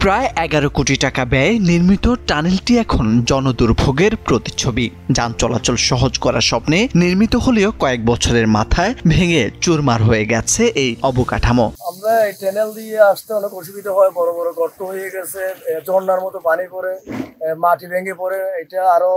প্রায় 11 কোটি টাকা ব্যয়ে নির্মিত টানেলটি এখন জনদুর্ভোগের প্রতিচ্ছবি। যান চলাচল সহজ করার স্বপ্নে নির্মিত হলেও কয়েক বছরের মাথায় ভেঙে চুরমার হয়ে গেছে এই অবকাঠামো। আমরা এই টানেল দিয়ে আসতে অনেক অসুবিধা হয়, বড় বড় গর্ত হয়ে গেছে, ঝর্ণার মতো পানি পড়ে, মাটি ভেঙে পড়ে। এটা আরো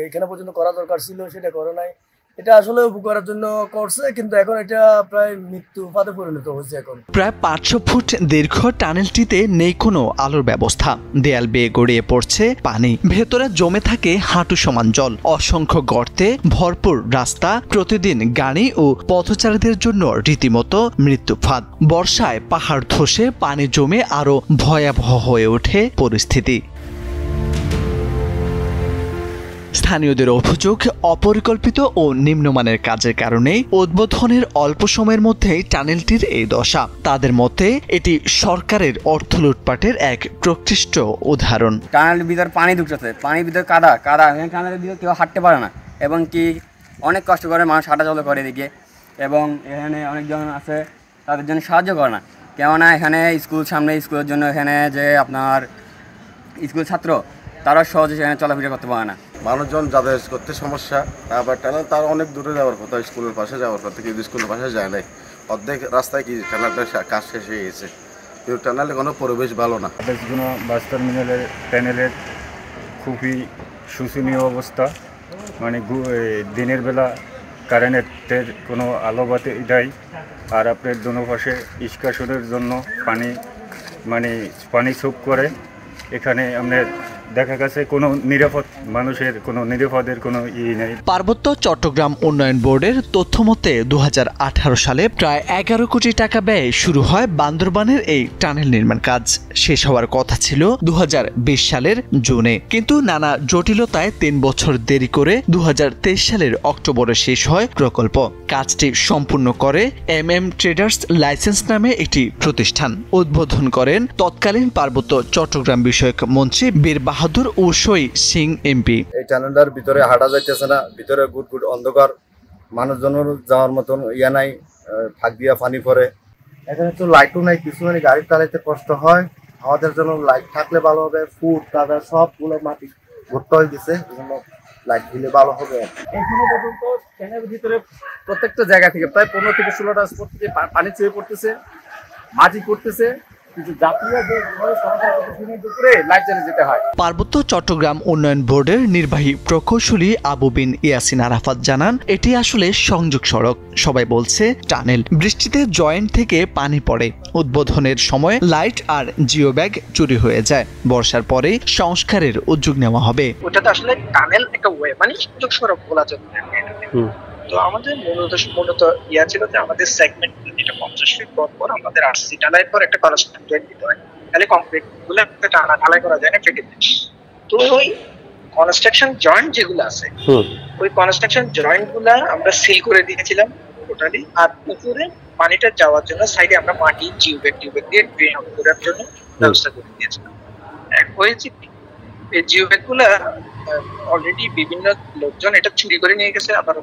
এখানে পর্যন্ত করা দরকার ছিল, সেটা করে নাই। এটা আসলে উপকারের জন্য করছে, কিন্তু এখন এটা প্রায় মৃত্যু ফাঁদে পরিণত হয়েছে। এখন প্রায় 500 ফুট দীর্ঘ টানেলটিতে নেই কোনো আলোর ব্যবস্থা। দেয়াল বেয়ে গড়িয়ে পড়ছে পানি, ভেতরে জমে থাকে হাঁটু সমান জল। অসংখ্য গর্তে ভরপুর রাস্তা, প্রতিদিন গাড়ি ও পথচারীদের জন্য রীতিমতো মৃত্যু ফাঁদ। বর্ষায় পাহাড় ধসে পানি জমে আরো ভয়াবহ হয়ে ওঠে পরিস্থিতি। স্থানীয়দের অভিযোগ, অপরিকল্পিত ও নিম্নমানের কাজের কারণে উদ্বোধনের অল্প সময়ের মধ্যেই টানেলটির এই দশা। তাদের মতে এটি সরকারের অর্থ লুটপাটের এক প্রকৃষ্ট উদাহরণ। টানেলের ভিতর পানি ঢুকতেছে, পানির ভিতর কাদা, টানেলের ভিতরে কেউ হাঁটতে পারে না, এবং কি অনেক কষ্ট করে মানুষ হাঁটাচলা করে এদিকে, এবং এখানে অনেকজন আছে তাদের জন্য সাহায্য করে না। কেননা এখানে স্কুলের জন্য এখানে যে আপনার স্কুল ছাত্র, তারা সহজে সেখানে চলাফেরা করতে পারে না। মানুষজন যাতায়াত করতে সমস্যা। তারপর টানেল তার অনেক দূরে যাওয়ার কথা, স্কুলের পাশে যাওয়ার কথা, কিন্তু স্কুলের পাশে যায় নাই। অর্ধেক রাস্তায় কি টানেলটা কাজ শেষ হয়ে গেছে, কিন্তু টানেলে কোনো পরিবেশ ভালো না। বাস টার্মিনালের টানেলের খুবই শোচনীয় অবস্থা। মানে দিনের বেলা কারেন্টের কোনো আলো বাতি দেয়, আর আপনার দোনো পাশে নিষ্কাশনের জন্য পানি সুপ করে। এখানে আপনার দেখা গেছে কোনো নিরাপদের কোনো নেই। পার্বত্য চট্টগ্রাম উন্নয়ন বোর্ডের তথ্য মতে 2018 সালে প্রায় 11 কোটি টাকা ব্যয়ে শুরু হয় বান্দরবানের এই টানেল নির্মাণ কাজ। শেষ হওয়ার কথা ছিল 2020 সালের জুনে, কিন্তু নানা জটিলতায় 3 বছর দেরি করে 2023 সালের অক্টোবরে শেষ হয় প্রকল্প। কাজটি সম্পূর্ণ করে MM ট্রেডার্স লাইসেন্স নামে একটি প্রতিষ্ঠান। উদ্বোধন করেন তৎকালীন পার্বত্য চট্টগ্রাম বিষয়ক মন্ত্রী বীর বাহাদুর ও শহীদ সিং MP। এই টানেলটার ভিতরে হাঁটা যাইতেছে না, ভিতরে গুট অন্ধকার, মানুষজনের যাওয়ার মতন নাই, ফাঁক দিয়া পানি পড়ে। এখানে তো লাইটও নাই, কিছু মানে গাড়ি চালাইতে কষ্ট হয়। আমাদের জন্য লাইট থাকলে ভালো হবে। ফুট কাদা সবগুলো মাটি ভর্তি হয়ে গেছে, লাইট দিলে ভালো হবে। এখানে পর্যন্ত ট্রেনের ভিতরে প্রত্যেকটা জায়গা থেকে প্রায় 15 থেকে 16টা স্পট থেকে পানি চেয়ে পড়তেছে, মাটি পড়তেছে। পার্বত্য চট্টগ্রাম উন্নয়ন বোর্ডের নির্বাহী প্রকৌশলী আবু বিন ইয়াসিন আরাফাত জানান, এটি আসলে সংযোগ সড়ক। সবাই বলছে টানেল, বৃষ্টিতে জয়েন্ট থেকে পানি পড়ে। উদ্বোধনের সময় লাইট আর জিও ব্যাগ চুরি হয়ে যায়। বর্ষার পরে সংস্কারের উদ্যোগ নেওয়া হবে। ওটা তো আসলে টানেল একটা ওয়ে, মানে সংযোগ সড়ক বলা যায়। তো আমাদের মূলত ইয়া ছিল যে আমাদের সেগমেন্ট যেটা 50 ফিট পর আমাদের আরসি ঢালাই পর একটা কনস্ট্রাকশন জয়েন্ট দিতে হয়, তাহলে কংক্রিট গুলো একটা টানা ঢালাই করা যায় না, ফেটে যায়। তো ওই কনস্ট্রাকশন জয়েন্ট যেগুলো আছে, ওই কনস্ট্রাকশন জয়েন্ট গুলা আমরা সিল করে দিয়েছিলাম টোটালি। আর উপরে পানিটা যাওয়ার জন্য সাইডে আমরা মাটি টিউবের দিয়ে ড্রেন আউট করার জন্য ব্যবস্থা করে দিয়েছিলাম। হয়েছে এই জিওব্যাগ গুলা অলরেডি বিভিন্ন লোকজন এটা চুরি করে নিয়ে গেছে। আবার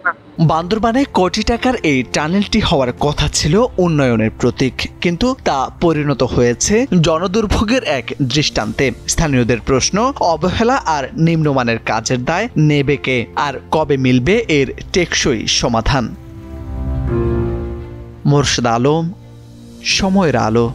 বান্দরবানে কোটি টাকার এই টানেলটি হওয়ার কথা ছিল উন্নয়নের প্রতীক, কিন্তু তা পরিণত হয়েছে জনদুর্ভোগের এক দৃষ্টান্তে। স্থানীয়দের প্রশ্ন, অবহেলা আর নিম্নমানের কাজের দায় নেবে কে, আর কবে মিলবে এর টেকসই সমাধান? মোর্শেদ আলম, সময়ের আলো।